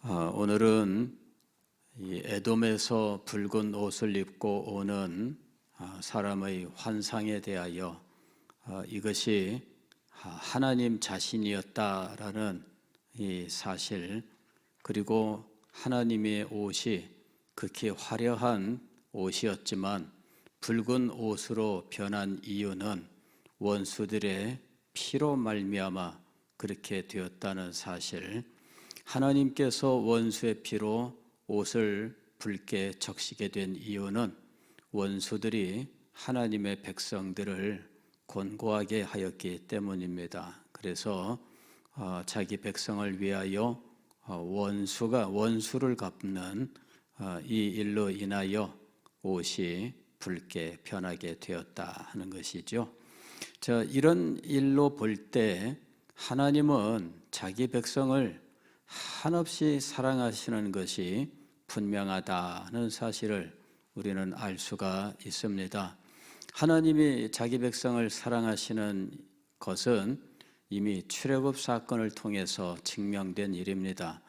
오늘은 이 에돔에서 붉은 옷을 입고 오는 사람의 환상에 대하여 이것이 하나님 자신이었다라는 이 사실, 그리고 하나님의 옷이 극히 화려한 옷이었지만 붉은 옷으로 변한 이유는 원수들의 피로 말미암아 그렇게 되었다는 사실, 하나님께서 원수의 피로 옷을 붉게 적시게 된 이유는 원수들이 하나님의 백성들을 곤고하게 하였기 때문입니다. 그래서 자기 백성을 위하여 원수를 갚는 이 일로 인하여 옷이 붉게 변하게 되었다 하는 것이죠. 이런 일로 볼 때 하나님은 자기 백성을 한없이 사랑하시는 것이 분명하다는 사실을 우리는 알 수가 있습니다. 하나님이 자기 백성을 사랑하시는 것은 이미 출애굽 사건을 통해서 증명된 일입니다.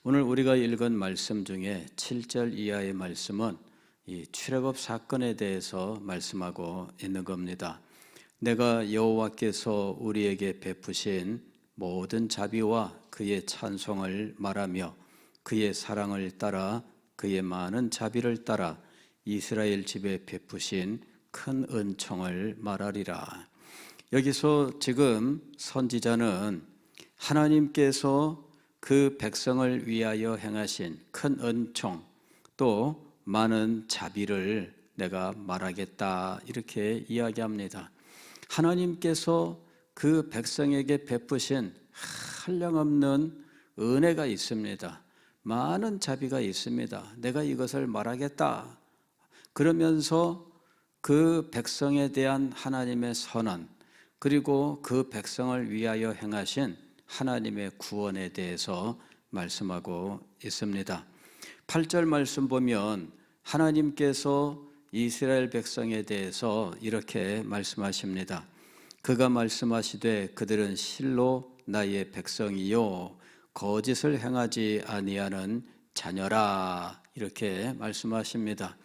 오늘 우리가 읽은 말씀 중에 7절 이하의 말씀은 이 출애굽 사건에 대해서 말씀하고 있는 겁니다. 내가 여호와께서 우리에게 베푸신 모든 자비와 그의 찬송을 말하며 그의 사랑을 따라 그의 많은 자비를 따라 이스라엘 집에 베푸신 큰 은총을 말하리라. 여기서 지금 선지자는 하나님께서 그 백성을 위하여 행하신 큰 은총 또 많은 자비를 내가 말하겠다 이렇게 이야기합니다. 하나님께서 그 백성에게 베푸신 한량없는 은혜가 있습니다. 많은 자비가 있습니다. 내가 이것을 말하겠다. 그러면서 그 백성에 대한 하나님의 선언, 그리고 그 백성을 위하여 행하신 하나님의 구원에 대해서 말씀하고 있습니다. 8절 말씀 보면 하나님께서 이스라엘 백성에 대해서 이렇게 말씀하십니다. 그가 말씀하시되 그들은 실로 나의 백성이요 거짓을 행하지 아니하는 자녀라 이렇게 말씀하십니다.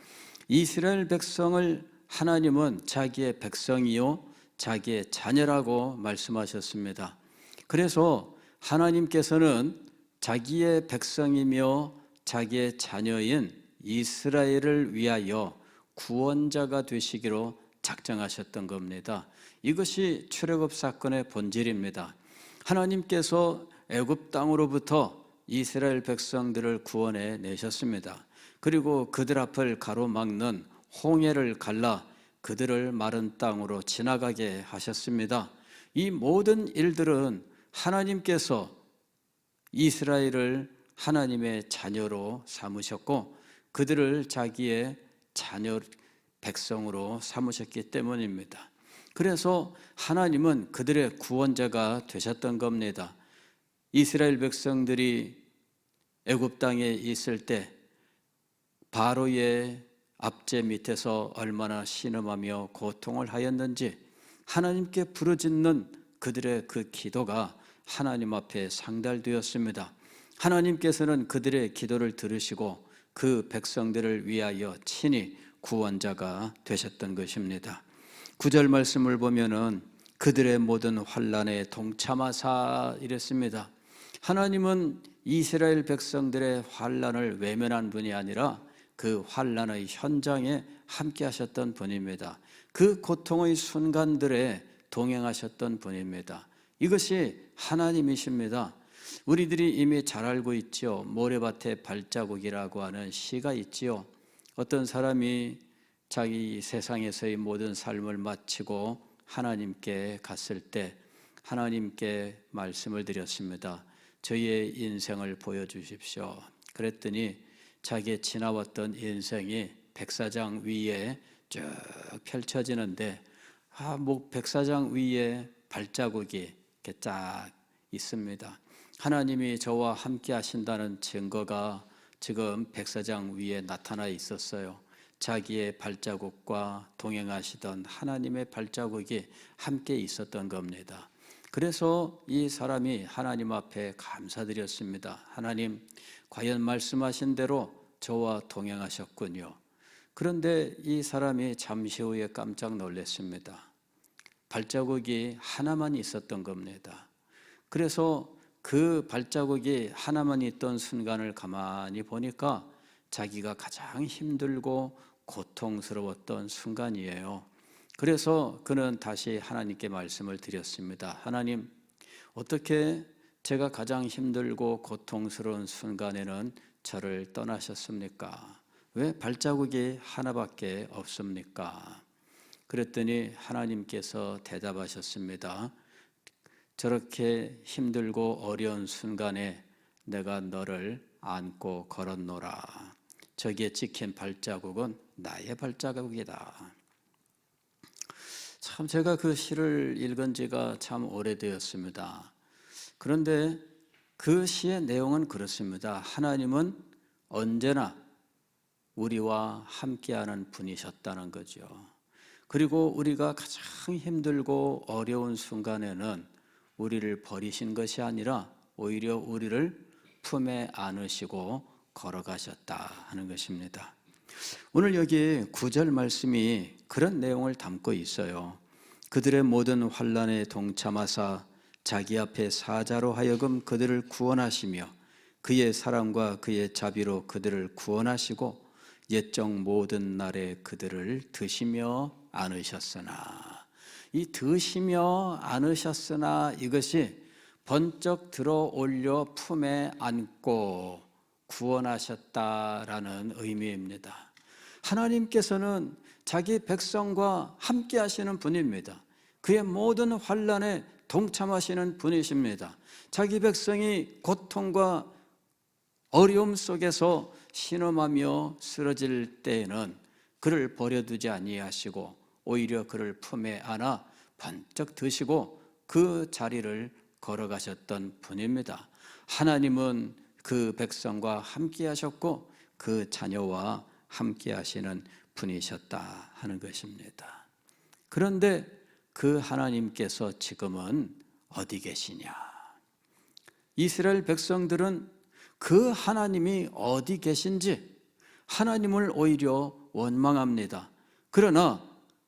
이스라엘 백성을 하나님은 자기의 백성이요 자기의 자녀라고 말씀하셨습니다. 그래서 하나님께서는 자기의 백성이며 자기의 자녀인 이스라엘을 위하여 구원자가 되시기로 작정하셨던 겁니다. 이것이 출애굽 사건의 본질입니다. 하나님께서 애굽 땅으로부터 이스라엘 백성들을 구원해 내셨습니다. 그리고 그들 앞을 가로막는 홍해를 갈라 그들을 마른 땅으로 지나가게 하셨습니다. 이 모든 일들은 하나님께서 이스라엘을 하나님의 자녀로 삼으셨고 그들을 자기의 자녀 백성으로 삼으셨기 때문입니다. 그래서 하나님은 그들의 구원자가 되셨던 겁니다. 이스라엘 백성들이 애굽 땅에 있을 때 바로의 압제 밑에서 얼마나 신음하며 고통을 하였는지 하나님께 부르짖는 그들의 그 기도가 하나님 앞에 상달되었습니다. 하나님께서는 그들의 기도를 들으시고 그 백성들을 위하여 친히 구원자가 되셨던 것입니다. 9절 말씀을 보면은 그들의 모든 환난에 동참하사 이랬습니다. 하나님은 이스라엘 백성들의 환난을 외면한 분이 아니라 그 환난의 현장에 함께 하셨던 분입니다. 그 고통의 순간들에 동행하셨던 분입니다. 이것이 하나님이십니다. 우리들이 이미 잘 알고 있죠. 모래밭의 발자국이라고 하는 시가 있지요. 어떤 사람이 자기 세상에서의 모든 삶을 마치고 하나님께 갔을 때 하나님께 말씀을 드렸습니다. 저희의 인생을 보여주십시오. 그랬더니 자기의 지나왔던 인생이 백사장 위에 쭉 펼쳐지는데 백사장 위에 발자국이 이렇게 쫙 있습니다. 하나님이 저와 함께 하신다는 증거가 지금 백사장 위에 나타나 있었어요. 자기의 발자국과 동행하시던 하나님의 발자국이 함께 있었던 겁니다. 그래서 이 사람이 하나님 앞에 감사드렸습니다. 하나님, 과연 말씀하신 대로 저와 동행하셨군요. 그런데 이 사람이 잠시 후에 깜짝 놀랐습니다. 발자국이 하나만 있었던 겁니다. 그래서 그 발자국이 하나만 있던 순간을 가만히 보니까 자기가 가장 힘들고 고통스러웠던 순간이에요. 그래서 그는 다시 하나님께 말씀을 드렸습니다. 하나님, 어떻게 제가 가장 힘들고 고통스러운 순간에는 저를 떠나셨습니까? 왜 발자국이 하나밖에 없습니까? 그랬더니 하나님께서 대답하셨습니다. 저렇게 힘들고 어려운 순간에 내가 너를 안고 걸었노라. 저기에 찍힌 발자국은 나의 발자국이다. 참 제가 그 시를 읽은 지가 참 오래되었습니다. 그런데 그 시의 내용은 그렇습니다. 하나님은 언제나 우리와 함께하는 분이셨다는 거죠. 그리고 우리가 가장 힘들고 어려운 순간에는 우리를 버리신 것이 아니라 오히려 우리를 품에 안으시고 걸어가셨다 하는 것입니다. 오늘 여기 9절 말씀이 그런 내용을 담고 있어요. 그들의 모든 환난에 동참하사 자기 앞에 사자로 하여금 그들을 구원하시며 그의 사랑과 그의 자비로 그들을 구원하시고 옛적 모든 날에 그들을 드시며 안으셨으나, 이 드시며 안으셨으나 이것이 번쩍 들어 올려 품에 안고 구원하셨다라는 의미입니다. 하나님께서는 자기 백성과 함께 하시는 분입니다. 그의 모든 환난에 동참하시는 분이십니다. 자기 백성이 고통과 어려움 속에서 신음하며 쓰러질 때에는 그를 버려두지 아니하시고 오히려 그를 품에 안아 번쩍 드시고 그 자리를 걸어가셨던 분입니다. 하나님은 그 백성과 함께 하셨고 그 자녀와 함께 하시는 분이셨다 하는 것입니다. 그런데 그 하나님께서 지금은 어디 계시냐? 이스라엘 백성들은 그 하나님이 어디 계신지 하나님을 오히려 원망합니다. 그러나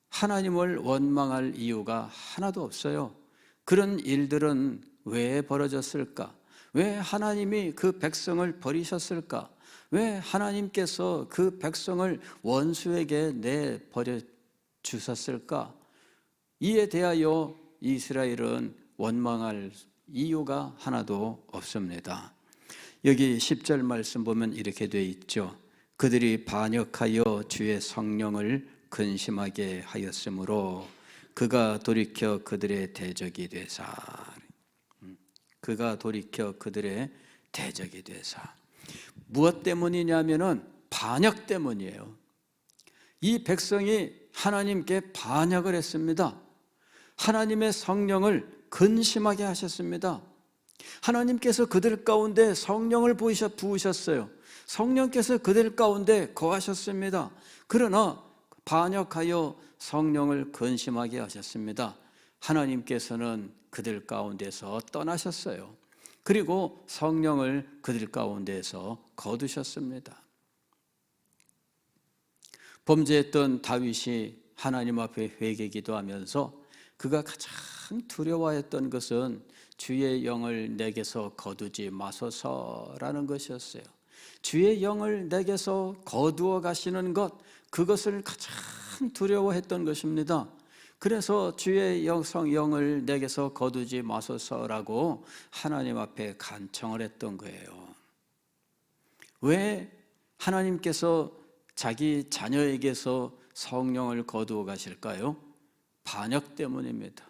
하나님을 원망할 이유가 하나도 없어요. 그런 일들은 왜 벌어졌을까? 왜 하나님이 그 백성을 버리셨을까? 왜 하나님께서 그 백성을 원수에게 내버려 주셨을까? 이에 대하여 이스라엘은 원망할 이유가 하나도 없습니다. 여기 10절 말씀 보면 이렇게 되어 있죠. 그들이 반역하여 주의 성령을 근심하게 하였으므로 그가 돌이켜 그들의 대적이 되사. 그가 돌이켜 그들의 대적이 되사. 무엇 때문이냐면은 반역 때문이에요. 이 백성이 하나님께 반역을 했습니다. 하나님의 성령을 근심하게 하셨습니다. 하나님께서 그들 가운데 성령을 부으셨어요. 성령께서 그들 가운데 거하셨습니다. 그러나 반역하여 성령을 근심하게 하셨습니다. 하나님께서는 그들 가운데서 떠나셨어요. 그리고 성령을 그들 가운데서 거두셨습니다. 범죄했던 다윗이 하나님 앞에 회개 기도하면서 그가 가장 두려워했던 것은 주의 영을 내게서 거두지 마소서라는 것이었어요. 주의 영을 내게서 거두어 가시는 것, 그것을 가장 두려워했던 것입니다. 그래서 주의 영을 내게서 거두지 마소서라고 하나님 앞에 간청을 했던 거예요. 왜 하나님께서 자기 자녀에게서 성령을 거두어 가실까요? 반역 때문입니다.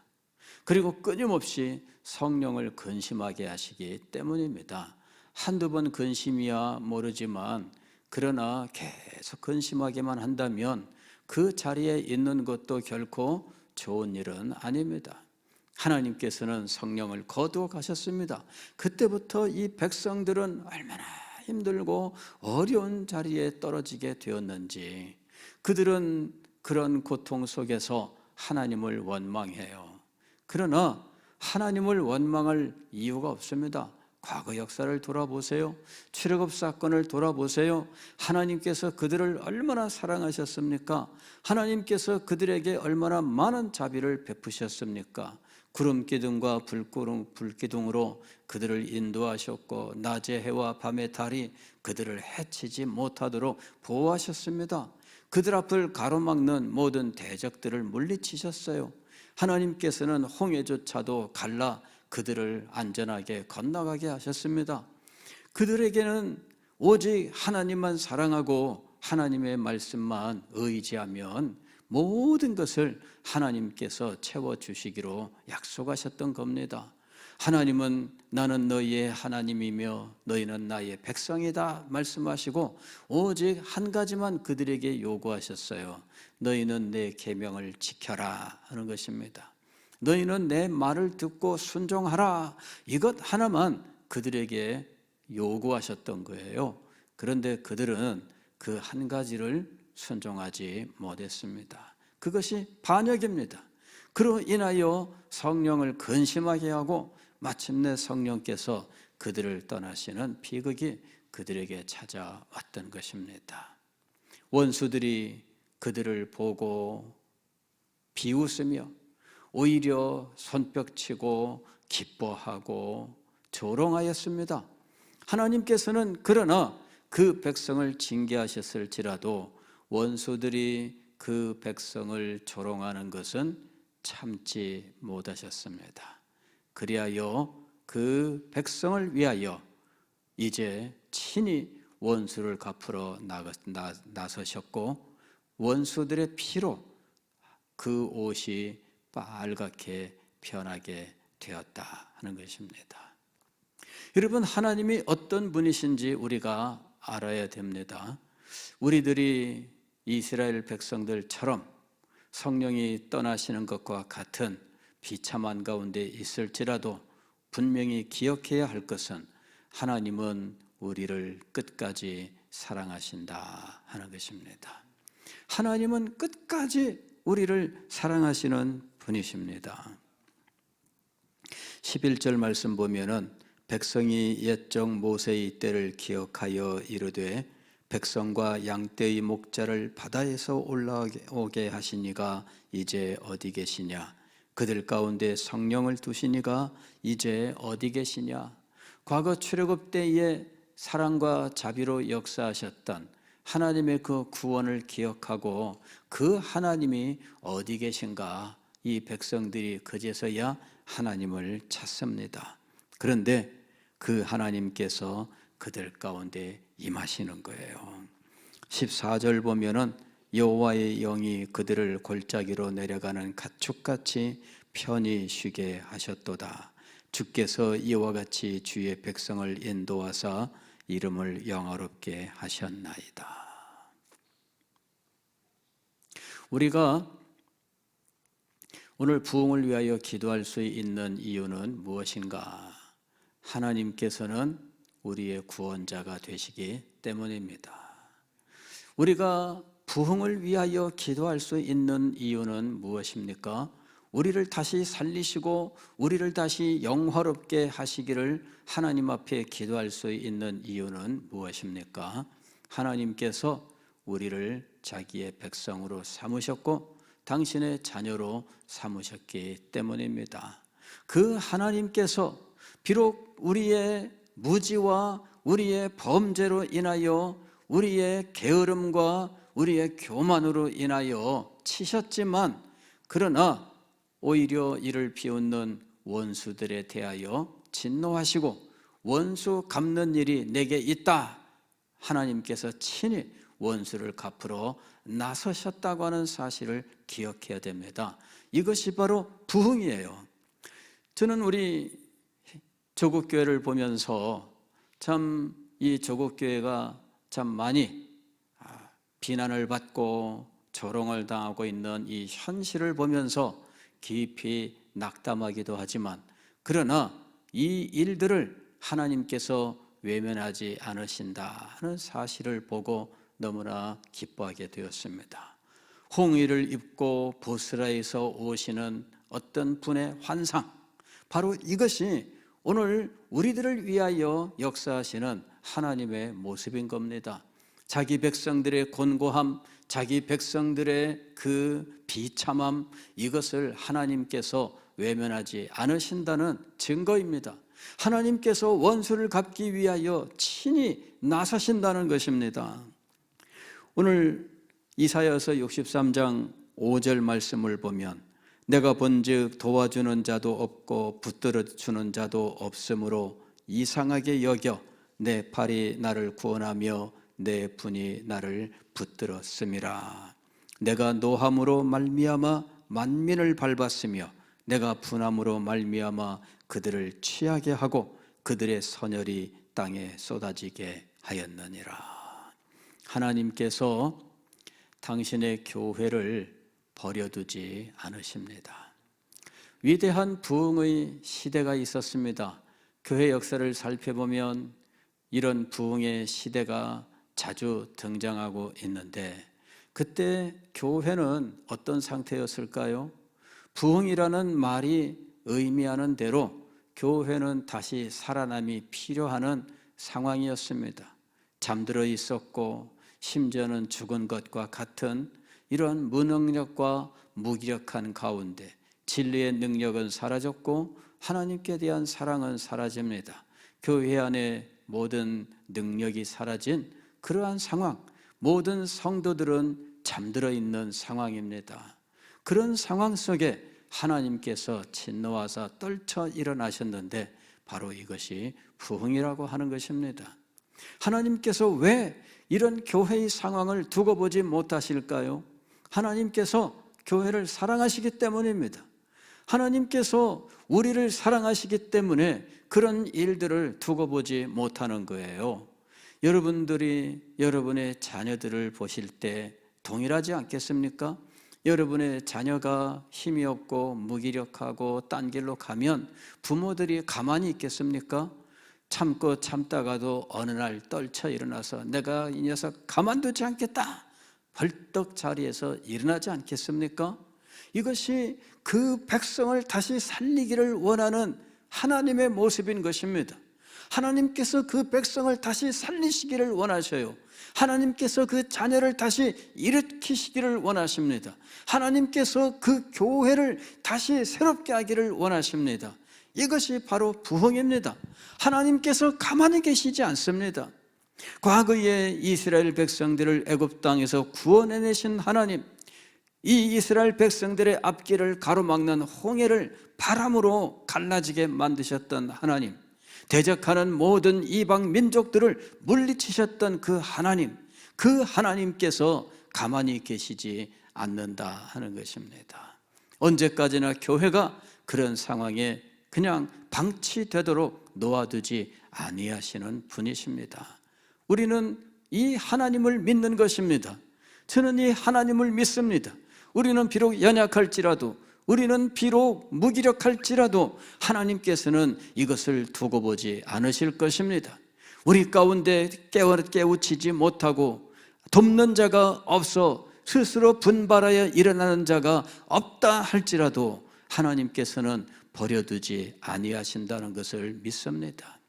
그리고 끊임없이 성령을 근심하게 하시기 때문입니다. 한두 번 근심이야 모르지만 그러나 계속 근심하게만 한다면 그 자리에 있는 것도 결코 좋은 일은 아닙니다. 하나님께서는 성령을 거두어 가셨습니다. 그때부터 이 백성들은 얼마나 힘들고 어려운 자리에 떨어지게 되었는지, 그들은 그런 고통 속에서 하나님을 원망해요. 그러나 하나님을 원망할 이유가 없습니다. 과거 역사를 돌아보세요. 출애굽 사건을 돌아보세요. 하나님께서 그들을 얼마나 사랑하셨습니까? 하나님께서 그들에게 얼마나 많은 자비를 베푸셨습니까? 구름 기둥과 불기둥으로 그들을 인도하셨고 낮의 해와 밤의 달이 그들을 해치지 못하도록 보호하셨습니다. 그들 앞을 가로막는 모든 대적들을 물리치셨어요. 하나님께서는 홍해조차도 갈라 그들을 안전하게 건너가게 하셨습니다. 그들에게는 오직 하나님만 사랑하고 하나님의 말씀만 의지하면 모든 것을 하나님께서 채워주시기로 약속하셨던 겁니다. 하나님은 나는 너희의 하나님이며 너희는 나의 백성이다 말씀하시고 오직 한 가지만 그들에게 요구하셨어요. 너희는 내 계명을 지켜라 하는 것입니다. 너희는 내 말을 듣고 순종하라. 이것 하나만 그들에게 요구하셨던 거예요. 그런데 그들은 그 한 가지를 순종하지 못했습니다. 그것이 반역입니다. 그로 인하여 성령을 근심하게 하고 마침내 성령께서 그들을 떠나시는 비극이 그들에게 찾아왔던 것입니다. 원수들이 그들을 보고 비웃으며 오히려 손뼉치고 기뻐하고 조롱하였습니다. 하나님께서는 그러나 그 백성을 징계하셨을지라도 원수들이 그 백성을 조롱하는 것은 참지 못하셨습니다. 그리하여 그 백성을 위하여 이제 친히 원수를 갚으러 나서셨고 원수들의 피로 그 옷이 빨갛게 변하게 되었다 하는 것입니다. 여러분, 하나님이 어떤 분이신지 우리가 알아야 됩니다. 우리들이 이스라엘 백성들처럼 성령이 떠나시는 것과 같은 비참한 가운데 있을지라도 분명히 기억해야 할 것은 하나님은 우리를 끝까지 사랑하신다 하는 것입니다. 하나님은 끝까지 우리를 사랑하시는 분이십니다. 11절 말씀 보면은 백성이 옛적 모세의 때를 기억하여 이르되 백성과 양떼의 목자를 바다에서 올라오게 하시니가 이제 어디 계시냐? 그들 가운데 성령을 두시니가 이제 어디 계시냐? 과거 출애굽 때에 사랑과 자비로 역사하셨던 하나님의 그 구원을 기억하고 그 하나님이 어디 계신가? 이 백성들이 그제서야 하나님을 찾습니다. 그런데 그 하나님께서 그들 가운데 임하시는 거예요. 14절 보면은 여호와의 영이 그들을 골짜기로 내려가는 가축같이 편히 쉬게 하셨도다. 주께서 이와 같이 주의 백성을 인도하사 이름을 영화롭게 하셨나이다. 우리가 오늘 부흥을 위하여 기도할 수 있는 이유는 무엇인가? 하나님께서는 우리의 구원자가 되시기 때문입니다. 우리가 부흥을 위하여 기도할 수 있는 이유는 무엇입니까? 우리를 다시 살리시고 우리를 다시 영화롭게 하시기를 하나님 앞에 기도할 수 있는 이유는 무엇입니까? 하나님께서 우리를 자기의 백성으로 삼으셨고 당신의 자녀로 삼으셨기 때문입니다. 그 하나님께서 비록 우리의 무지와 우리의 범죄로 인하여 우리의 게으름과 우리의 교만으로 인하여 치셨지만 그러나 오히려 이를 비웃는 원수들에 대하여 진노하시고 원수 갚는 일이 내게 있다. 하나님께서 친히 원수를 갚으러 나서셨다고 하는 사실을 기억해야 됩니다. 이것이 바로 부흥이에요. 저는 우리 조국교회를 보면서 참 이 조국교회가 참 많이 비난을 받고 조롱을 당하고 있는 이 현실을 보면서 깊이 낙담하기도 하지만 그러나 이 일들을 하나님께서 외면하지 않으신다 하는 사실을 보고 너무나 기뻐하게 되었습니다. 홍의를 입고 보스라에서 오시는 어떤 분의 환상, 바로 이것이 오늘 우리들을 위하여 역사하시는 하나님의 모습인 겁니다. 자기 백성들의 곤고함, 자기 백성들의 그 비참함, 이것을 하나님께서 외면하지 않으신다는 증거입니다. 하나님께서 원수를 갚기 위하여 친히 나서신다는 것입니다. 오늘 이사야서 63장 5절 말씀을 보면 내가 본즉 도와주는 자도 없고 붙들어주는 자도 없으므로 이상하게 여겨 내 팔이 나를 구원하며 내 분이 나를 붙들었음이라. 내가 노함으로 말미암아 만민을 밟았으며 내가 분함으로 말미암아 그들을 취하게 하고 그들의 선혈이 땅에 쏟아지게 하였느니라. 하나님께서 당신의 교회를 버려두지 않으십니다. 위대한 부흥의 시대가 있었습니다. 교회 역사를 살펴보면 이런 부흥의 시대가 자주 등장하고 있는데 그때 교회는 어떤 상태였을까요? 부흥이라는 말이 의미하는 대로 교회는 다시 살아남이 필요한 상황이었습니다. 잠들어 있었고 심지어는 죽은 것과 같은 이런 무능력과 무기력한 가운데 진리의 능력은 사라졌고 하나님께 대한 사랑은 사라집니다. 교회 안에 모든 능력이 사라진 그러한 상황, 모든 성도들은 잠들어 있는 상황입니다. 그런 상황 속에 하나님께서 진노하사 떨쳐 일어나셨는데 바로 이것이 부흥이라고 하는 것입니다. 하나님께서 왜 이런 교회의 상황을 두고 보지 못하실까요? 하나님께서 교회를 사랑하시기 때문입니다. 하나님께서 우리를 사랑하시기 때문에 그런 일들을 두고 보지 못하는 거예요. 여러분들이 여러분의 자녀들을 보실 때 동일하지 않겠습니까? 여러분의 자녀가 힘이 없고 무기력하고 딴 길로 가면 부모들이 가만히 있겠습니까? 참고 참다가도 어느 날 떨쳐 일어나서 내가 이 녀석 가만두지 않겠다, 벌떡 자리에서 일어나지 않겠습니까? 이것이 그 백성을 다시 살리기를 원하는 하나님의 모습인 것입니다. 하나님께서 그 백성을 다시 살리시기를 원하셔요. 하나님께서 그 자녀를 다시 일으키시기를 원하십니다. 하나님께서 그 교회를 다시 새롭게 하기를 원하십니다. 이것이 바로 부흥입니다. 하나님께서 가만히 계시지 않습니다. 과거에 이스라엘 백성들을 애굽 땅에서 구원해내신 하나님, 이 이스라엘 백성들의 앞길을 가로막는 홍해를 바람으로 갈라지게 만드셨던 하나님, 대적하는 모든 이방 민족들을 물리치셨던 그 하나님께서 가만히 계시지 않는다 하는 것입니다. 언제까지나 교회가 그런 상황에 그냥 방치되도록 놓아두지 아니하시는 분이십니다. 우리는 이 하나님을 믿는 것입니다. 저는 이 하나님을 믿습니다. 우리는 비록 연약할지라도, 우리는 비록 무기력할지라도 하나님께서는 이것을 두고 보지 않으실 것입니다. 우리 가운데 깨우치지 못하고 돕는 자가 없어 스스로 분발하여 일어나는 자가 없다 할지라도 하나님께서는 버려두지 아니하신다는 것을 믿습니다.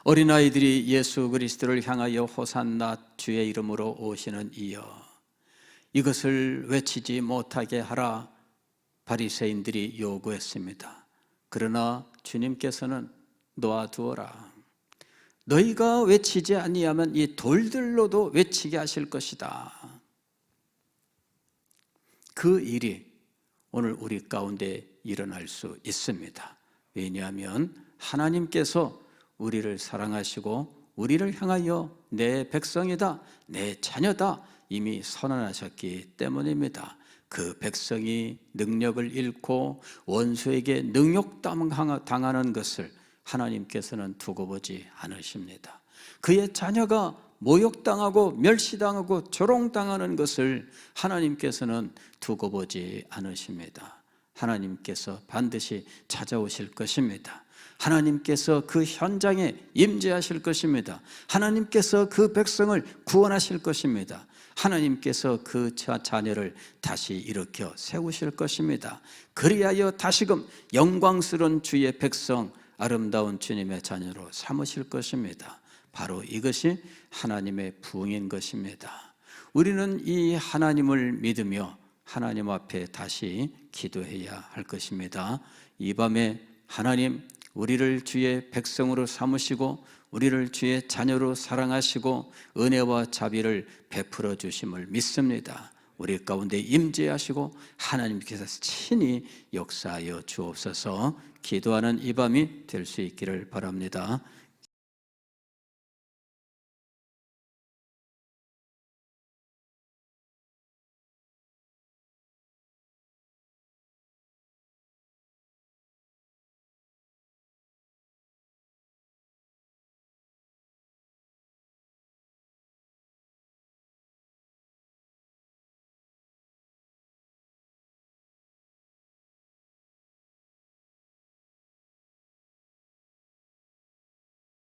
어린아이들이 예수 그리스도를 향하여 호산나 주의 이름으로 오시는 이여, 이것을 외치지 못하게 하라 바리새인들이 요구했습니다. 그러나 주님께서는 놓아두어라. 너희가 외치지 아니하면 이 돌들로도 외치게 하실 것이다. 그 일이 오늘 우리 가운데 일어날 수 있습니다. 왜냐하면 하나님께서 우리를 사랑하시고 우리를 향하여 내 백성이다, 내 자녀다 이미 선언하셨기 때문입니다. 그 백성이 능력을 잃고 원수에게 능욕당하는 것을 하나님께서는 두고 보지 않으십니다. 그의 자녀가 모욕당하고 멸시당하고 조롱당하는 것을 하나님께서는 두고 보지 않으십니다. 하나님께서 반드시 찾아오실 것입니다. 하나님께서 그 현장에 임재하실 것입니다. 하나님께서 그 백성을 구원하실 것입니다. 하나님께서 그 자녀를 다시 일으켜 세우실 것입니다. 그리하여 다시금 영광스러운 주의 백성, 아름다운 주님의 자녀로 삼으실 것입니다. 바로 이것이 하나님의 부흥인 것입니다. 우리는 이 하나님을 믿으며 하나님 앞에 다시 기도해야 할 것입니다. 이 밤에 하나님, 우리를 주의 백성으로 삼으시고 우리를 주의 자녀로 사랑하시고 은혜와 자비를 베풀어 주심을 믿습니다. 우리 가운데 임재하시고 하나님께서 친히 역사하여 주옵소서. 기도하는 이 밤이 될 수 있기를 바랍니다.